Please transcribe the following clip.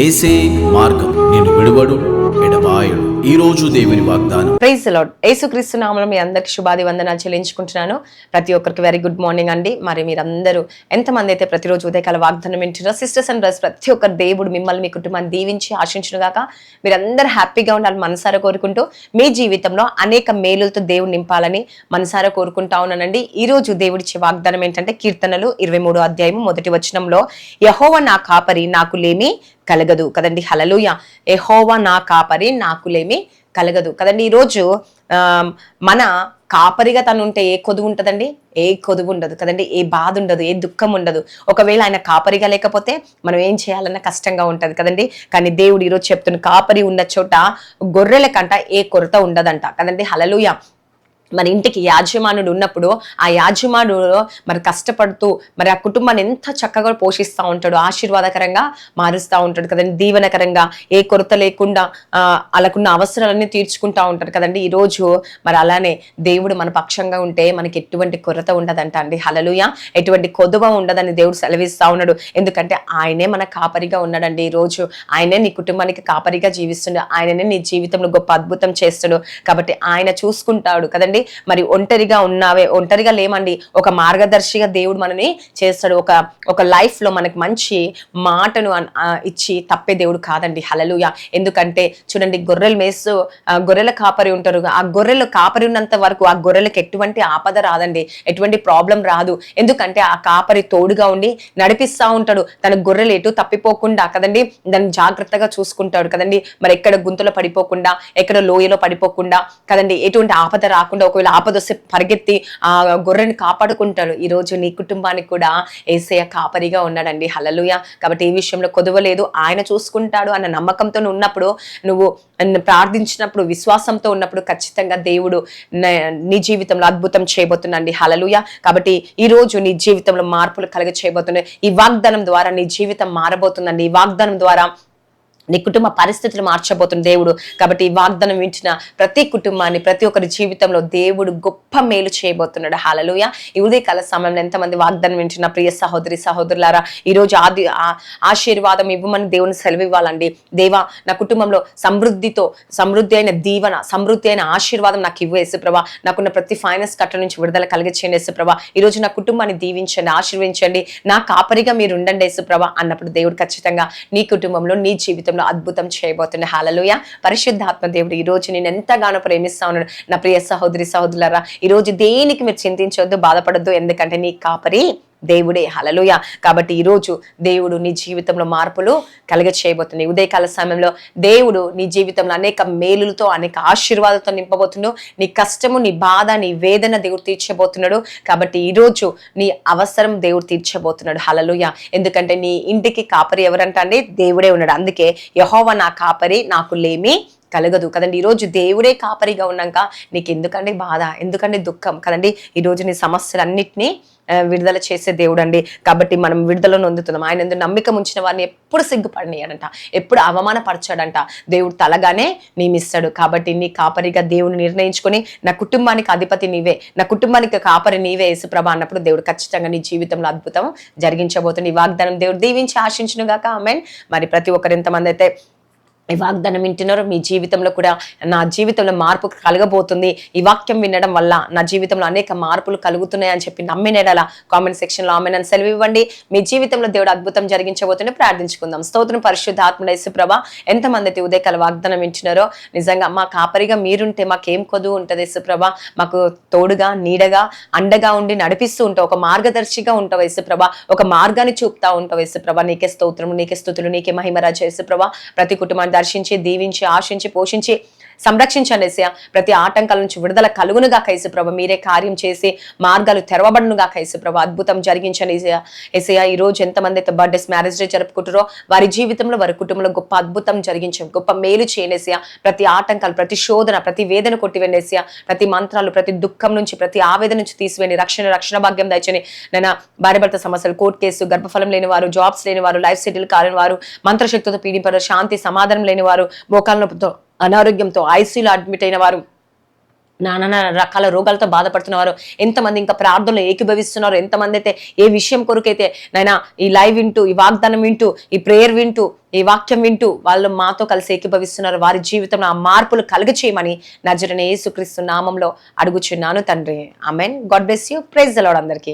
ఏసే మార్గం నేను విడువడు ఎడబాయడు. ఈ రోజు దేవుని వాగ్దానం. Praise the Lord. యేసుక్రీస్తు నామములో మీ అందరికి శుభాది వందనాలు చెల్లించుకుంటున్నాను. ప్రతి ఒక్కరికి వెరీ గుడ్ మార్నింగ్ అండి. మరి మీరందరూ ఎంతమంది అయితే ప్రతిరోజు ఉదయకాల వాగ్దానం వింటున్నారో, సిస్టర్స్ అండ్ బ్రదర్స్, ప్రతి ఒక్కరు దేవుడు మిమ్మల్ని మీ కుటుంబాన్ని దీవించి ఆశించును గాక. మీరందరూ హ్యాపీగా ఉండాలని మనసారా కోరుకుంటూ, మీ జీవితంలో అనేక మేలులతో దేవుడు నింపాలని మనసారా కోరుకుంటా ఉన్నానండి. ఈ రోజు దేవుడిచ్చే వాగ్దానం ఏంటంటే, కీర్తనలు 23వ అధ్యాయము 1వ వచనంలో, యెహోవా నా కాపరి, నాకు లేమి కలగదు కదండి. హల్లెలూయా. యెహోవా నా కాపరి, నాకు లేమి కలగదు కదండి. ఈరోజు మన కాపరిగా తను ఉంటే ఏ కొదువు ఉంటుందండి? ఏ కొదువు ఉండదు కదండి. ఏ బాధ ఉండదు, ఏ దుఃఖం ఉండదు. ఒకవేళ ఆయన కాపరిగా లేకపోతే మనం ఏం చేయాలన్నా కష్టంగా ఉంటది కదండి. కానీ దేవుడు ఈరోజు చెప్తున్న, కాపరి ఉన్న చోట గొర్రెల కంట ఏ కొరత ఉండదంట కదండి. హల్లెలూయా. మరి ఇంటికి యాజమానుడు ఉన్నప్పుడు ఆ యాజమానుడు మరి కష్టపడుతూ మరి ఆ కుటుంబాన్ని ఎంత చక్కగా పోషిస్తూ ఉంటాడు, ఆశీర్వాదకరంగా మారుస్తూ ఉంటాడు కదండి. దీవెనకరంగా ఏ కొరత లేకుండా అలాకున్న అవసరాలన్నీ తీర్చుకుంటా ఉంటాడు కదండి. ఈరోజు మరి అలానే దేవుడు మన పక్షంగా ఉంటే మనకి ఎటువంటి కొరత ఉండదంట అండి. హల్లెలూయా. ఎటువంటి కొదువ ఉండదని దేవుడు సెలవిస్తా ఉన్నాడు. ఎందుకంటే ఆయనే మన కాపరిగా ఉన్నాడండి. ఈరోజు ఆయనే నీ కుటుంబానికి కాపరిగా జీవిస్తుండే, ఆయననే నీ జీవితంలో గొప్ప అద్భుతం చేస్తాడు. కాబట్టి ఆయన చూసుకుంటాడు కదండి. మరి ఒంటరిగా లేమండి. ఒక మార్గదర్శిగా దేవుడు మనని చేస్తాడు. ఒక లైఫ్ లో మనకి మంచి మాటను ఇచ్చి తప్పే దేవుడు కాదండి. హల్లెలూయా. ఎందుకంటే చూడండి, గొర్రెల కాపరి ఉంటారు. ఆ గొర్రెలు కాపరి ఉన్నంత వరకు ఆ గొర్రెలకు ఎటువంటి ఆపద రాదండి, ఎటువంటి ప్రాబ్లం రాదు. ఎందుకంటే ఆ కాపరి తోడుగా ఉండి నడిపిస్తా ఉంటాడు. తన గొర్రెలు ఎటు తప్పిపోకుండా కదండి, దాన్ని జాగ్రత్తగా చూసుకుంటాడు కదండి. మరి ఎక్కడ గుంతలో పడిపోకుండా, ఎక్కడ లోయలో పడిపోకుండా కదండి, ఎటువంటి ఆపద రాకుండా, ఒకవేళ ఆపద వస్తే పరిగెత్తి ఆ గొర్రెని కాపాడుకుంటాడు. ఈ రోజు నీ కుటుంబానికి కూడా యేసయ్య కాపరిగా ఉన్నాడండి. హల్లెలూయా. కాబట్టి ఈ విషయంలో కొదవలేదు, ఆయన చూసుకుంటాడు అన్న నమ్మకంతో ఉన్నప్పుడు, నువ్వు ప్రార్థించినప్పుడు, విశ్వాసంతో ఉన్నప్పుడు ఖచ్చితంగా దేవుడు నీ జీవితంలో అద్భుతం చేయబోతున్నాండి. హల్లెలూయా. కాబట్టి ఈ రోజు నీ జీవితంలో మార్పులు కలుగ చేయబోతున్నాయి. ఈ వాగ్దానం ద్వారా నీ జీవితం మారబోతుందండి. ఈ వాగ్దానం ద్వారా నీ కుటుంబ పరిస్థితులు మార్చబోతున్న దేవుడు. కాబట్టి ఈ వాగ్దానం వింటున్న ప్రతి కుటుంబాన్ని, ప్రతి ఒక్కరి జీవితంలో దేవుడు గొప్ప మేలు చేయబోతున్నాడు. హల్లెలూయా. ఈ ఉదయకాల సమయంలో ఎంతమంది వాగ్దానం వింటున్న ప్రియ సహోదరి సహోదరులారా, ఈరోజు ఆశీర్వాదం ఇవ్వమని దేవుని సెలవు ఇవ్వాలండి. దేవా, నా కుటుంబంలో సమృద్ధి అయిన దీవెన, సమృద్ధి అయిన ఆశీర్వాదం నాకు ఇవ్వు యేసుప్రభా. నాకున్న ప్రతి ఫైనాన్స్ కట్ట నుంచి విడుదల కలిగించండి యేసుప్రభా. ఈరోజు నా కుటుంబాన్ని దీవించండి, ఆశీర్వించండి, నా కాపరిగా మీరు ఉండండి యేసుప్రభా అన్నప్పుడు దేవుడు ఖచ్చితంగా నీ కుటుంబంలో, నీ జీవితం అద్భుతం చేయబోతుంది. హల్లెలూయా. పరిశుద్ధాత్మ దేవుడు ఈ రోజు నేను ఎంతగానో ప్రేమిస్తా ఉన్నాడు. నా ప్రియ సహోదరి సహోదరులారా, ఈ రోజు దేనికి మీరు చింతించొద్దు, బాధపడొద్దు. ఎందుకంటే నీ కాపరి దేవుడే. హల్లెలూయా. కాబట్టి ఈరోజు దేవుడు నీ జీవితంలో మార్పులు కలుగ చేయబోతుంది. ఉదయకాల సమయంలో దేవుడు నీ జీవితంలో అనేక మేలులతో, అనేక ఆశీర్వాదాలతో నింపబోతున్నాడు. నీ కష్టము, నీ బాధ, నీ వేదన దేవుడు తీర్చబోతున్నాడు. కాబట్టి ఈరోజు నీ అవసరం దేవుడు తీర్చబోతున్నాడు. హల్లెలూయా. ఎందుకంటే నీ ఇంటికి కాపరి ఎవరంట అండి? దేవుడే ఉన్నాడు. అందుకే యెహోవా నా కాపరి, నాకు లేమి కలగదు కదండి. ఈరోజు దేవుడే కాపరిగా ఉన్నాక నీకు ఎందుకండి బాధ, ఎందుకండి దుఃఖం కదండి. ఈరోజు నీ సమస్యలన్నిటినీ విడుదల చేసే దేవుడు అండి. కాబట్టి మనం విడుదల నొందుతున్నాం. ఆయన ఎందుకు నమ్మిక ఉంచిన వారిని ఎప్పుడు సిగ్గుపడనీయడంట, ఎప్పుడు అవమానపరచాడంట. దేవుడు తలగానే నియమిస్తాడు. కాబట్టి నీ కాపరిగా దేవుని నిర్ణయించుకొని, నా కుటుంబానికి అధిపతి నీవే, నా కుటుంబానికి కాపరి నీవే యేసుప్రభా అన్నప్పుడు దేవుడు ఖచ్చితంగా నీ జీవితంలో అద్భుతం జరిగించబోతుంది. ఈ వాగ్దానం దేవుడు దీవించి ఆశించును గాక. ఆమేన్. మరి ప్రతి ఒక్కరు ఎంతమంది అయితే ఈ వాగ్దానం వింటున్నారో, మీ జీవితంలో కూడా నా జీవితంలో మార్పు కలగబోతుంది, ఈ వాక్యం వినడం వల్ల నా జీవితంలో అనేక మార్పులు కలుగుతున్నాయి అని చెప్పి నమ్మినలా కామెంట్ సెక్షన్ లో ఆమెను సెలవు ఇవ్వండి. మీ జీవితంలో దేవుడు అద్భుతం జరిగించబోతుంటే ప్రార్థించుకుందాం. స్తోత్రం పరిశుద్ధాత్మ యేసుప్రభా. ఎంతమంది అయితే ఉదయకాల వాగ్దానం వింటున్నారో, నిజంగా మా కాపరిగా మీరుంటే మాకేం కొదువు ఉంటుంది యేసుప్రభా. మాకు తోడుగా, నీడగా, అండగా ఉండి నడిపిస్తూ ఉంటావు, ఒక మార్గదర్శిగా ఉంటావు యేసుప్రభా, ఒక మార్గాన్ని చూపుతా ఉంటావు యేసుప్రభా. నీకే స్తోత్రము, నీకే స్తుతులు, నీకే మహిమరాజ యేసుప్రభా. ప్రతి కుటుంబాన్ని దర్శించి, దీవించి, ఆశించి, పోషించి, సంరక్షించండి యేసయ్య. ప్రతి ఆటంకాల నుంచి విడుదల కలుగునుగా యేసుప్రభ. మీరే కార్యం చేసి మార్గాలు తెరవబడునుగా యేసుప్రభ. అద్భుతం జరిగించండి యేసయ్య. ఈ రోజు ఎంతమంది అయితే బర్త్డేస్, మ్యారేజ్ డే జరుపుకుంటారో వారి జీవితంలో, వారి కుటుంబంలో గొప్ప అద్భుతం జరిగించండి, గొప్ప మేలు చేయండి యేసయ్య. ప్రతి ఆటంకాలు, ప్రతి శోధన, ప్రతి వేదన కొట్టివేయండి యేసయ్య. ప్రతి మంత్రాలు, ప్రతి దుఃఖం నుంచి, ప్రతి ఆవేదన నుంచి తీసివేయండి. రక్షణ భాగ్యం దయచండి. నేను భార్య భర్త సమస్యలు, కోర్టు కేసు, గర్భఫలం లేని వారు, జాబ్స్ లేని వారు, లైఫ్ సెటిల్ కాలేని వారు, మంత్రశక్తితో పీడింపారు, శాంతి సమాధానం లేని వారు, మోకాళ్ళ నొప్పితో, అనారోగ్యంతో ఐసీయూలో అడ్మిట్ అయిన వారు, నానా రకాల రోగాలతో బాధపడుతున్నారు, ఎంతమంది ఇంకా ప్రార్థనలు ఏకీభవిస్తున్నారు, ఎంతమంది అయితే ఏ విషయం కొరకైతే నైనా ఈ లైవ్ వింటూ, ఈ వాగ్దానం వింటూ, ఈ ప్రేయర్ వింటూ, ఈ వాక్యం వింటూ వాళ్ళు మాతో కలిసి ఏకీభవిస్తున్నారు. వారి జీవితంలో ఆ మార్పులు కలుగచేయమని నజరేయుడైన యేసుక్రీస్తు నామంలో అడుగుచున్నాను తండ్రి. Amen. God bless you. Praise the Lord అందరికీ.